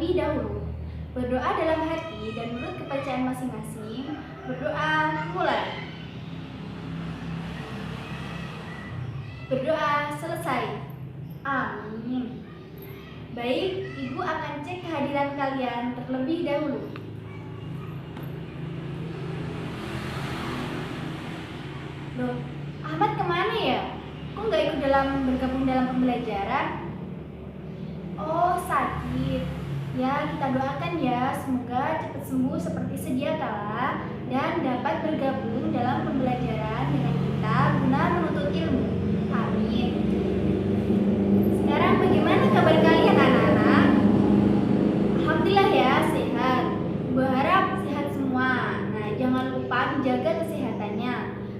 terlebih dahulu. Berdoa dalam hati dan menurut kepercayaan masing-masing. Berdoa mulai. Berdoa selesai. Amin. Baik, Ibu akan cek kehadiran kalian terlebih dahulu. Loh, Ahmad kemana ya? Kok nggak ikut bergabung dalam pembelajaran? Oh, sakit. Ya, kita doakan ya, semoga cepat sembuh seperti sedia kala dan dapat bergabung dalam pembelajaran dengan kita guna menuntut ilmu. Amin. Sekarang bagaimana kabar kalian anak-anak? Alhamdulillah ya, sehat. Ibu harap sehat semua. Nah, jangan lupa dijaga kesehatannya.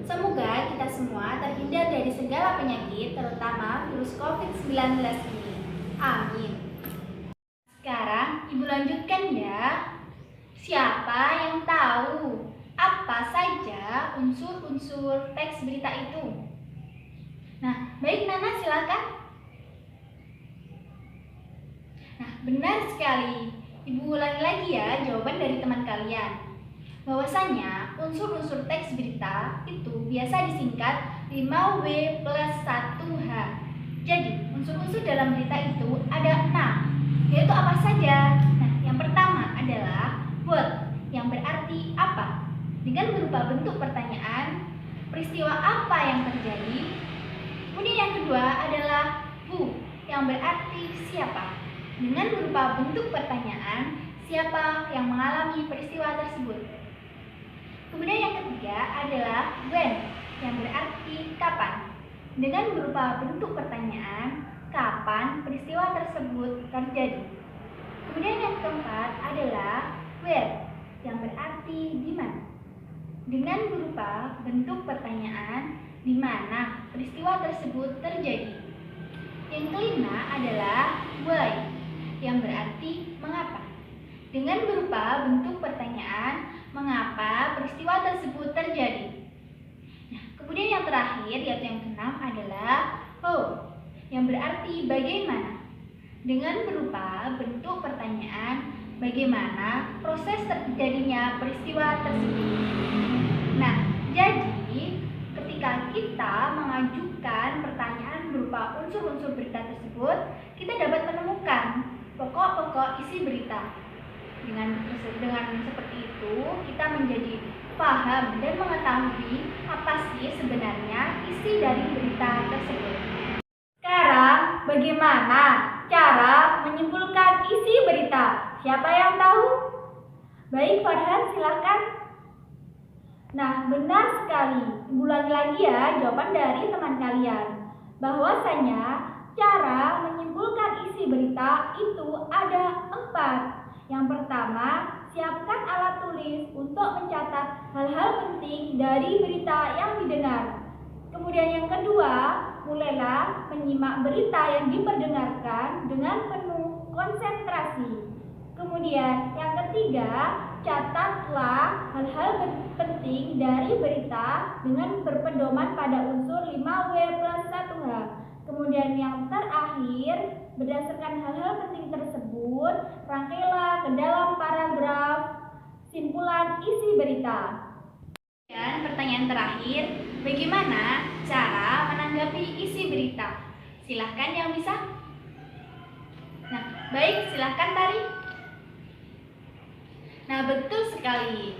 Semoga kita semua terhindar dari segala penyakit, terutama virus COVID-19 ini. Amin. Sekarang Ibu lanjutkan ya. Siapa yang tahu apa saja unsur-unsur teks berita itu? Nah, baik Nana, silakan. Nah, benar sekali. Ibu ulangi lagi ya jawaban dari teman kalian. Bahwasanya unsur-unsur teks berita itu biasa disingkat 5W plus 1H. Jadi, unsur-unsur dalam berita itu ada 6. Yaitu apa saja? Nah, yang pertama adalah what, yang berarti apa, dengan berupa bentuk pertanyaan, peristiwa apa yang terjadi. Kemudian yang kedua adalah who, yang berarti siapa, dengan berupa bentuk pertanyaan, siapa yang mengalami peristiwa tersebut. Kemudian yang ketiga adalah when, yang berarti kapan, dengan berupa bentuk pertanyaan, kapan peristiwa tersebut terjadi. Kemudian yang keempat adalah where, yang berarti di mana, dengan berupa bentuk pertanyaan di mana peristiwa tersebut terjadi. Yang kelima adalah why, yang berarti mengapa, dengan berupa bentuk pertanyaan mengapa peristiwa tersebut terjadi. Nah, kemudian yang terakhir yaitu yang keenam adalah how, yang berarti bagaimana, dengan berupa bentuk pertanyaan bagaimana proses terjadinya peristiwa tersebut. Nah, jadi ketika kita mengajukan pertanyaan berupa unsur-unsur berita tersebut, kita dapat menemukan pokok-pokok isi berita. Dengan seperti itu, kita menjadi paham dan mengetahui apa sih sebenarnya isi dari berita tersebut. Sekarang, bagaimana cara menyimpulkan isi berita? Siapa yang tahu? Baik, Farhan, silakan. Nah, benar sekali. Ulangi lagi ya jawaban dari teman kalian. Bahwasanya cara menyimpulkan isi berita itu ada 4. Yang pertama, siapkan alat tulis untuk mencatat hal-hal penting dari berita yang didengar. Kemudian yang kedua, mulailah menyimak berita yang diperdengarkan dengan penuh konsentrasi. Kemudian yang ketiga, catatlah hal-hal penting dari berita dengan berpedoman pada unsur 5W plus 1H. Kemudian yang terakhir, berdasarkan hal-hal penting tersebut, rangkailah ke dalam paragraf simpulan isi berita. Dan pertanyaan terakhir, bagaimana cara menanggapi isi berita? Silahkan yang bisa. Nah, baik, silahkan Tari. Nah, betul sekali.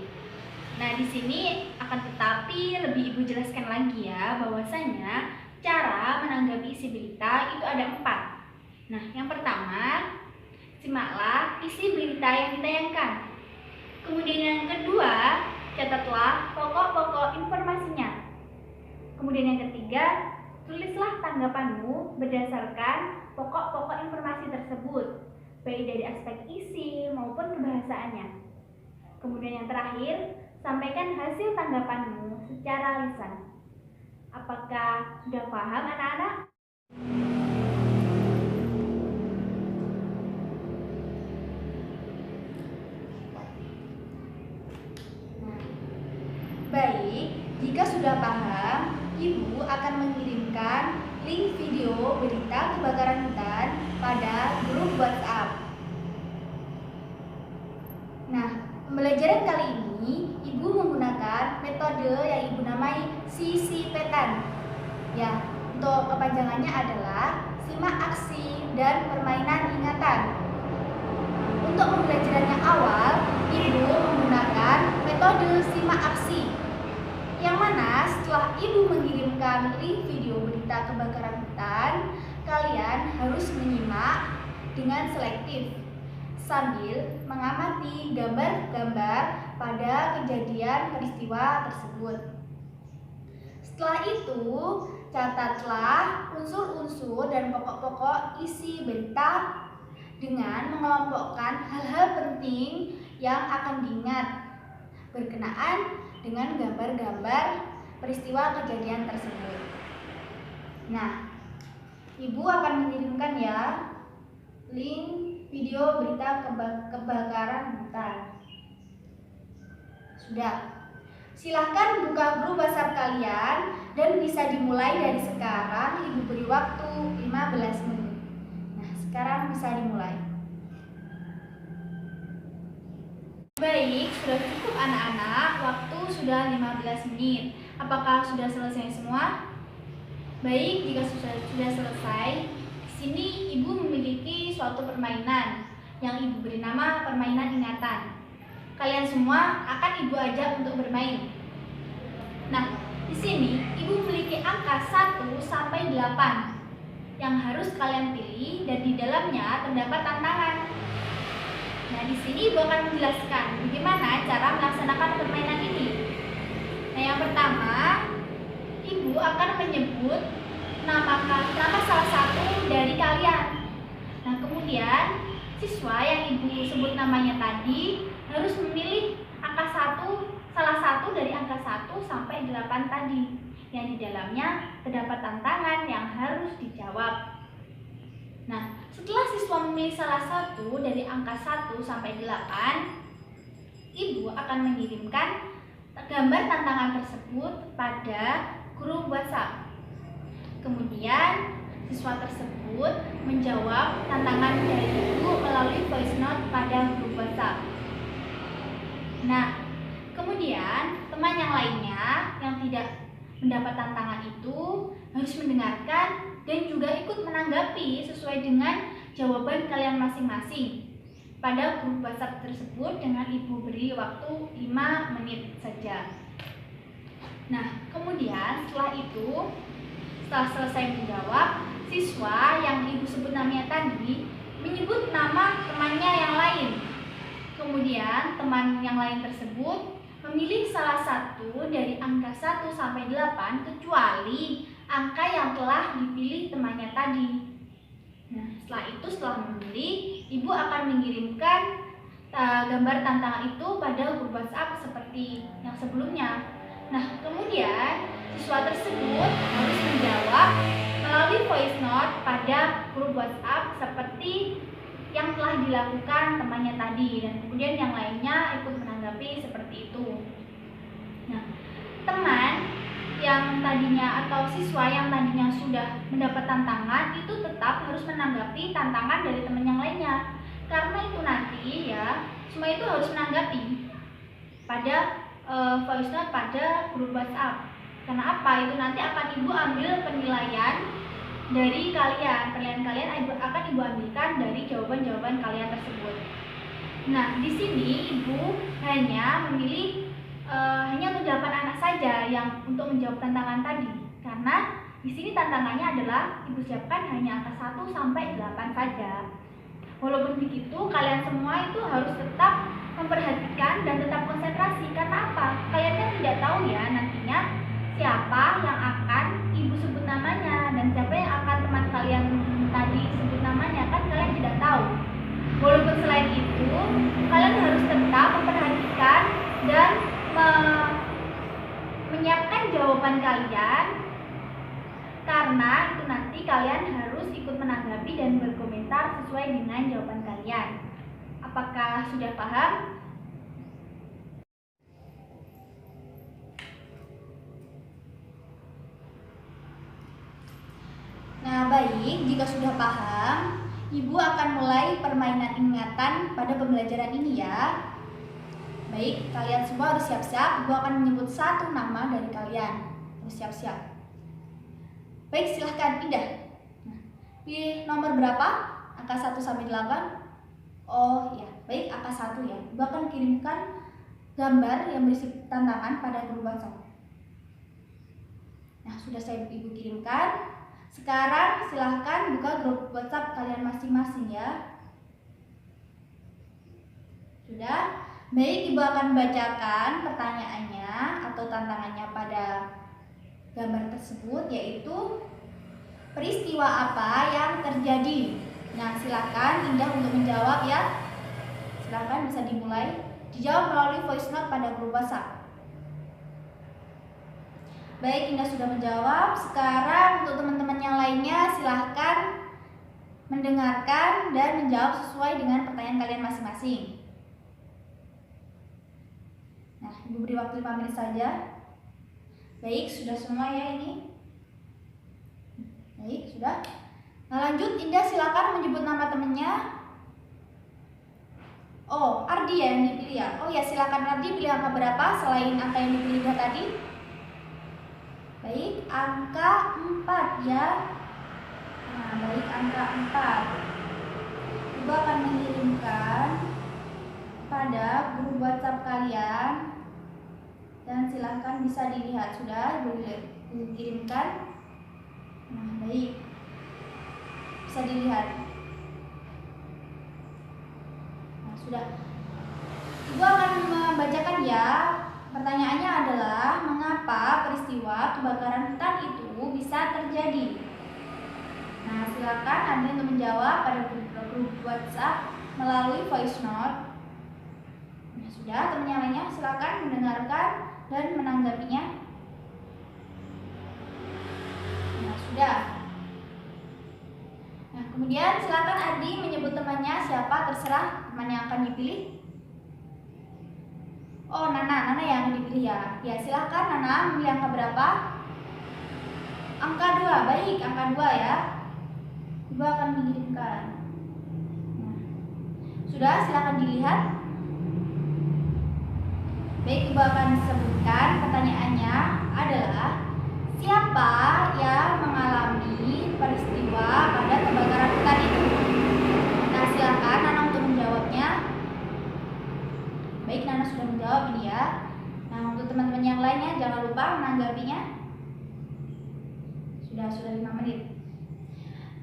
Nah, di sini akan tetapi lebih Ibu jelaskan lagi ya, bahwasanya cara menanggapi isi berita itu ada 4. Nah, yang pertama, simaklah isi berita yang ditayangkan. Kemudian yang kedua, catatlah pokok-pokok informasinya. Kemudian yang ketiga, tulislah tanggapanmu berdasarkan pokok-pokok informasi tersebut, baik dari aspek isi maupun kebahasaannya. Kemudian yang terakhir, sampaikan hasil tanggapanmu secara lisan. Apakah sudah paham anak-anak? Baik, jika sudah paham, Ibu akan mengirimkan link video berita kebakaran hutan pada grup WhatsApp. pembelajaran kali ini, Ibu menggunakan metode yang Ibu namai sisipetan. Ya, untuk kepanjangannya adalah simak aksi dan permainan ingatan. Untuk pembelajaran yang awal, Ibu menggunakan metode simak aksi. Yang mana setelah Ibu mengirimkan link video berita kebakaran hutan, kalian harus menyimak dengan selektif sambil mengamati gambar-gambar pada kejadian peristiwa tersebut. Setelah itu, catatlah unsur-unsur dan pokok-pokok isi berita dengan mengelompokkan hal-hal penting yang akan diingat berkenaan dengan gambar-gambar peristiwa kejadian tersebut. Nah, Ibu akan mengirimkan ya link video berita kebakaran hutan. Sudah. Silahkan buka grup WhatsApp kalian dan bisa dimulai dari sekarang. Ibu beri waktu 15 menit. Nah, sekarang bisa dimulai. Baik, sudah cukup anak-anak. Waktu sudah 15 menit. Apakah sudah selesai semua? Baik, jika sudah selesai, di sini Ibu memiliki suatu permainan yang Ibu beri nama permainan ingatan. Kalian semua akan Ibu ajak untuk bermain. Nah, di sini Ibu memiliki angka 1 sampai 8 yang harus kalian pilih dan di dalamnya terdapat tantangan. Nah, di sini Ibu akan menjelaskan bagaimana cara melaksanakan permainan ini. Nah, yang pertama, Ibu akan menyebut nama salah satu dari kalian. Nah, kemudian siswa yang Ibu sebut namanya tadi harus memilih salah satu dari angka 1 sampai 8 tadi, yang di dalamnya terdapat tantangan yang harus dijawab. Nah, setelah siswa memilih salah satu dari angka 1 sampai 8, Ibu akan mengirimkan gambar tantangan tersebut pada grup WhatsApp. Kemudian, siswa tersebut menjawab tantangan dari Ibu melalui voice note pada grup WhatsApp. Nah, kemudian teman yang lainnya yang tidak mendapat tantangan itu harus mendengarkan dan juga ikut menanggapi sesuai dengan jawaban kalian masing-masing pada grup WhatsApp tersebut dengan Ibu beri waktu 5 menit saja. Nah, kemudian setelah selesai menjawab, siswa yang Ibu sebut namanya tadi menyebut nama temannya yang lain. Kemudian teman yang lain tersebut memilih salah satu dari angka 1 sampai 8 kecuali angka yang telah dipilih temannya tadi. Nah, setelah memilih, Ibu akan mengirimkan gambar tantangan itu pada grup WhatsApp seperti yang sebelumnya. Nah, kemudian siswa tersebut harus menjawab melalui voice note pada grup WhatsApp seperti yang telah dilakukan temannya tadi, dan kemudian yang lainnya ikut menanggapi seperti itu. Nah, teman yang tadinya atau siswa yang tadinya sudah mendapat tantangan itu tetap harus menanggapi tantangan dari teman yang lainnya. Karena itu nanti ya, semua itu harus menanggapi pada voice note pada grup WhatsApp. Karena apa? Itu nanti akan Ibu ambil penilaian dari kalian. Penilaian kalian akan Ibu ambilkan dari jawaban-jawaban kalian tersebut. Nah, di sini Ibu hanya memilih hanya untuk 8 anak saja yang untuk menjawab tantangan tadi. Karena di sini tantangannya adalah Ibu siapkan hanya angka 1 sampai 8 saja. Walaupun begitu, kalian semua itu harus tetap memperhatikan dan tetap konsentrasi. Karena apa? Kalian kan tidak tahu ya nantinya siapa yang akan Ibu sebut namanya dan siapa yang akan teman kalian tadi sebut namanya, kan kalian tidak tahu. Walaupun selain itu, kalian harus tetap memperhatikan dan menyiapkan jawaban kalian, karena itu nanti kalian harus ikut menanggapi dan berkomentar sesuai dengan jawaban kalian. Apakah sudah paham? Nah, baik, jika sudah paham, Ibu akan mulai permainan ingatan pada pembelajaran ini ya. Baik, kalian semua harus siap-siap. Ibu akan menyebut satu nama dari kalian. Harus siap-siap. Baik, silahkan Indah. Nah, pilih nomor berapa? Angka 1 sampai 8. Oh ya, baik, angka 1 ya. Ibu akan kirimkan gambar yang berisi tantangan pada grup WhatsApp. Nah, sudah saya ibu kirimkan. Sekarang silahkan buka grup WhatsApp kalian masing-masing ya. Sudah? Baik, ibu akan bacakan pertanyaannya atau tantangannya pada gambar tersebut, yaitu peristiwa apa yang terjadi. Nah, silahkan Indah untuk menjawab ya. Silahkan bisa dimulai. Dijawab melalui voice note pada grup WhatsApp. Baik, Indah sudah menjawab. Sekarang untuk teman-teman yang lainnya silahkan mendengarkan dan menjawab sesuai dengan pertanyaan kalian masing-masing. Nah, Ibu beri waktu 5 menit saja. Baik, sudah semua ya ini. Baik, sudah. Nah, lanjut Indah silakan menyebut nama temannya. Oh, Ardi ya yang dipilih ya. Oh ya, silakan Ardi pilih angka berapa selain angka yang dipilih Indah tadi. Baik, angka 4 ya. Nah, baik, angka 4. Ibu akan mengirimkan pada grup WhatsApp kalian dan silahkan bisa dilihat. Sudah Ibu kirimkan. Nah, baik, bisa dilihat. Nah, sudah. Ibu akan membacakan ya. Pertanyaannya adalah, mengapa peristiwa kebakaran hutan itu bisa terjadi? Nah, silakan Anda untuk menjawab pada grup WhatsApp melalui voice note. Nah, sudah, teman yang lainnya silakan mendengarkan dan menanggapinya. Nah, sudah. Nah, kemudian silakan Ardi menyebut temannya siapa, terserah teman yang akan dipilih. Oh, Nana yang dipilih ya. Ya, silakan Nana memilih angka berapa? Angka 2. Baik, angka 2 ya. Ibu akan mengirimkan. Nah, sudah, silakan dilihat. Baik, Ibu akan sebutkan pertanyaannya adalah, siapa yang mengalami peristiwa pada kebakaran hutan itu? Nah, silakan Nana untuk menjawabnya. Baik, Nana sudah menjawab ini ya. Nah, untuk teman-teman yang lainnya jangan lupa menanggapinya. Sudah 5 menit.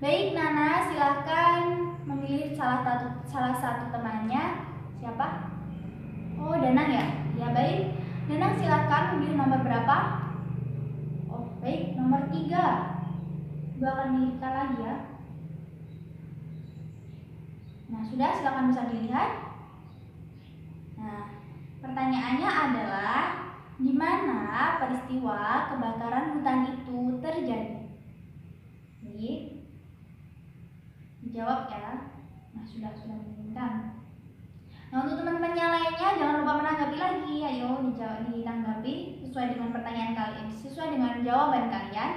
Baik, Nana silahkan memilih salah satu temannya. Siapa? Oh, Danang ya. Ya, baik. Danang silahkan memilih nomor berapa? Oh, baik, nomor 3. Ibu akan memilihkan lagi ya. Nah, sudah, silahkan bisa dilihat. Nah, pertanyaannya adalah, di mana peristiwa kebakaran hutan itu terjadi? Baik, dijawab ya. Nah, sudah mengirimkan. Nah, untuk teman-teman yang lainnya jangan lupa menanggapi lagi. Ayo ditanggapi sesuai dengan pertanyaan kalian, sesuai dengan jawaban kalian,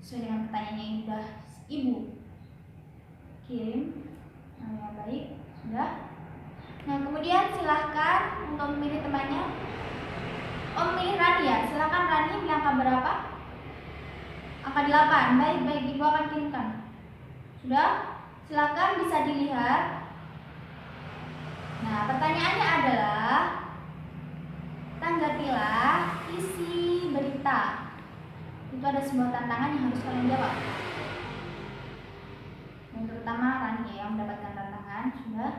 sesuai dengan pertanyaannya yang sudah Ibu kirim. Nah, ya, baik, sudah. Nah, kemudian silahkan untuk memilih temannya. Oh, memilih Rani ya. Silahkan Rani, pilih angka berapa? Angka 8. Baik, Ibu akan kirimkan. Sudah? Silahkan bisa dilihat. Nah, pertanyaannya adalah, tanggapilah isi berita. Itu ada sebuah tantangan yang harus kalian jawab. Yang terutama Rani ya, yang mendapatkan tantangan. Sudah?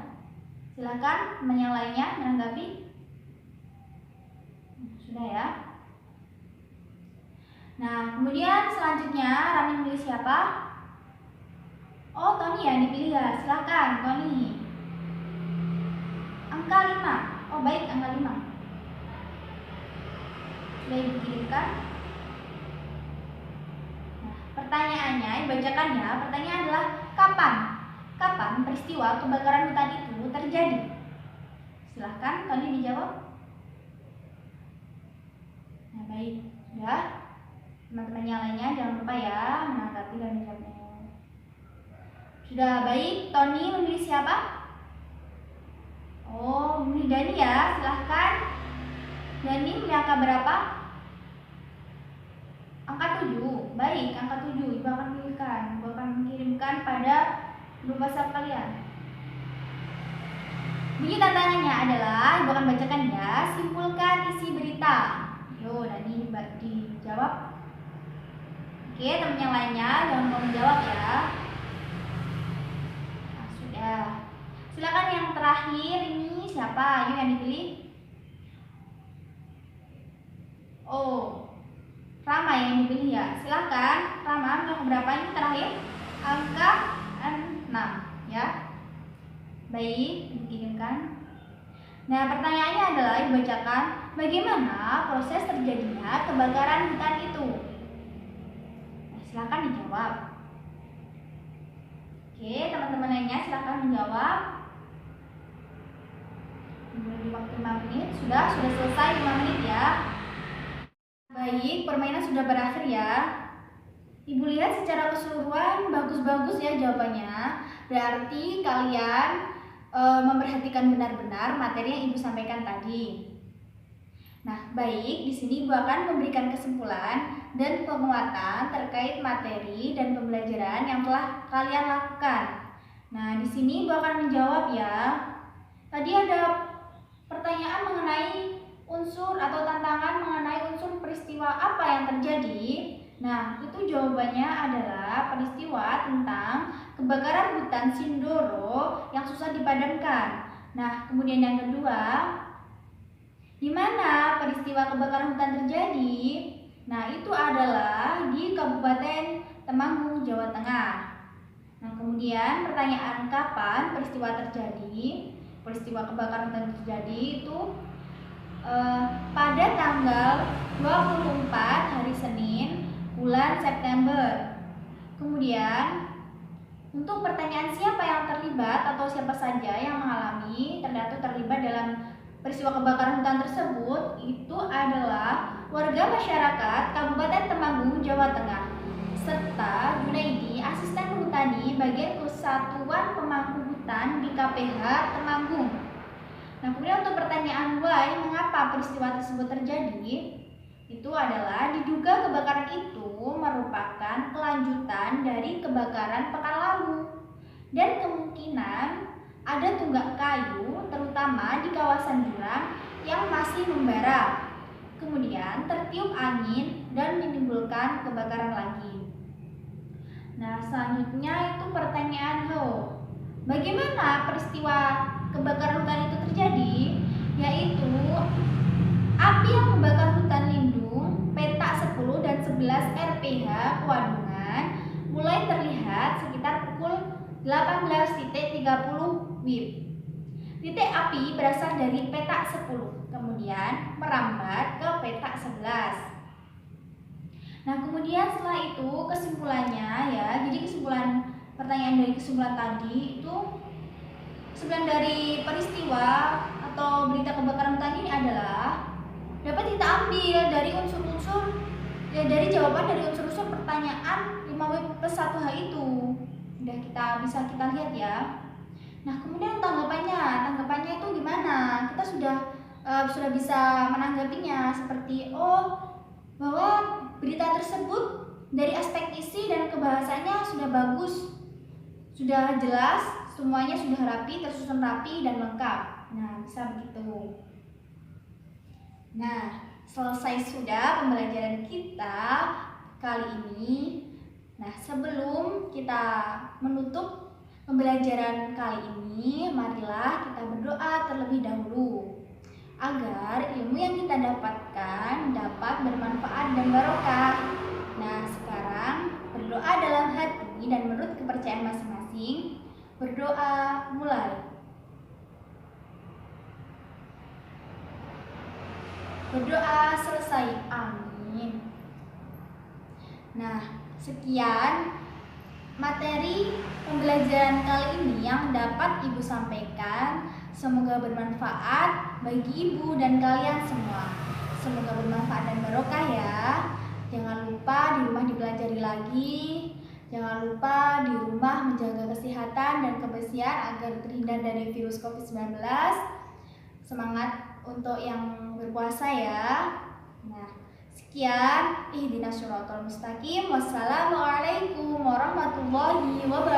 Silakan teman yang lainnya menanggapi. Sudah ya. Nah, kemudian selanjutnya Rani memilih siapa? Oh, Tony ya dipilih ya. Silakan Tony. Angka 5. Oh, baik, angka 5. Sudah dikirimkan. Nah, pertanyaannya dibacakan ya. Pertanyaan adalah, kapan peristiwa kebakaran hutan itu terjadi? Silahkan Tony dijawab. Nah, baik, sudah. Teman-teman yang lainnya jangan lupa ya menanggapi dan menjawabnya. Sudah, baik. Tony memilih siapa? Oh, ini Dani ya, silahkan. Dani punya angka berapa? Angka 7. Baik, angka 7 Ibu akan kirimkan. Ibu akan mengirimkan pada grup WhatsApp kalian. Bunyi tantangannya adalah, Ibu akan bacakan ya, simpulkan isi berita. Yo, Dani dijawab. Oke, teman yang lainnya jangan mau menjawab ya. Nah, sudah. Silakan yang terakhir ini siapa? Ayo yang dipilih. Oh, Rama yang dipilih ya. Silakan, Rama, yang berapa ini terakhir? Angka 6 ya. Baik, dikirimkan. Nah, pertanyaannya adalah dibacakan, bagaimana proses terjadinya kebakaran hutan itu? Nah, silakan dijawab. Oke, teman-teman lainnya silakan menjawab. Di waktu 5 menit, sudah selesai 5 menit ya. Baik, permainan sudah berakhir ya. Ibu lihat secara keseluruhan bagus-bagus ya jawabannya. Berarti kalian memperhatikan benar-benar materi yang Ibu sampaikan tadi. Nah, baik, di sini Ibu akan memberikan kesimpulan dan penguatan terkait materi dan pembelajaran yang telah kalian lakukan. Nah, di sini Ibu akan menjawab ya. Tadi ada pertanyaan mengenai unsur atau tantangan mengenai unsur peristiwa apa yang terjadi. Nah, itu jawabannya adalah peristiwa tentang kebakaran hutan Sindoro yang susah dipadamkan. Nah, kemudian yang kedua, di mana peristiwa kebakaran hutan terjadi? Nah, itu adalah di Kabupaten Temanggung, Jawa Tengah. Nah, kemudian pertanyaan kapan peristiwa terjadi? Peristiwa kebakaran hutan terjadi itu pada tanggal 24 hari Senin bulan September. Kemudian untuk pertanyaan siapa yang terlibat atau siapa saja yang mengalami terlibat dalam peristiwa kebakaran hutan tersebut, itu adalah warga masyarakat Kabupaten Temanggung, Jawa Tengah, serta Junaidi, asisten perhutani bagian Kesatuan Pemangku Hutan di KPH Temanggung. Nah, kemudian untuk pertanyaan why, mengapa peristiwa tersebut terjadi, itu adalah diduga kebakaran itu merupakan kelanjutan dari kebakaran pekan lalu dan kemungkinan ada tunggak kayu terutama di kawasan jurang yang masih membara, kemudian tertiup angin dan menimbulkan kebakaran lagi. Nah, selanjutnya itu pertanyaan how, bagaimana peristiwa kebakaran hutan itu terjadi, yaitu api yang membakar hutan lindung petak 10 dan 11 RPH Pewadungan mulai terlihat sekitar pukul 18.30 WIB. Titik api berasal dari petak 10, kemudian merambat ke petak 11. Nah, kemudian setelah itu kesimpulannya ya, jadi kesimpulan pertanyaan dari kesimpulan tadi itu, kesimpulan dari peristiwa atau berita kebakaran hutan ini adalah dapat kita ambil dari unsur-unsur ya, dari jawaban dari unsur-unsur pertanyaan 5W+1H itu. Udah bisa kita lihat ya. Nah, kemudian tanggapannya itu gimana? Kita sudah bisa menanggapinya seperti bahwa berita tersebut dari aspek isi dan kebahasanya sudah bagus, sudah jelas, semuanya sudah rapi, tersusun rapi dan lengkap. Nah, bisa begitu. Nah, selesai sudah pembelajaran kita kali ini. Nah, sebelum kita menutup pembelajaran kali ini, marilah kita berdoa terlebih dahulu agar ilmu yang kita dapatkan dapat bermanfaat dan barokah. Nah, sekarang berdoa dalam hati dan menurut kepercayaan masing-masing. Berdoa mulai. Berdoa selesai. Amin. Nah, sekian materi pembelajaran kali ini yang dapat Ibu sampaikan. Semoga bermanfaat bagi Ibu dan kalian semua. Semoga bermanfaat dan barokah ya. Jangan lupa di rumah dipelajari lagi Jangan lupa di rumah menjaga kesehatan dan kebersihan agar terhindar dari virus COVID-19. Semangat untuk yang berpuasa ya. Nah, sekian. Ihdinas siratal mustaqim. Wassalamualaikum warahmatullahi wabarakatuh.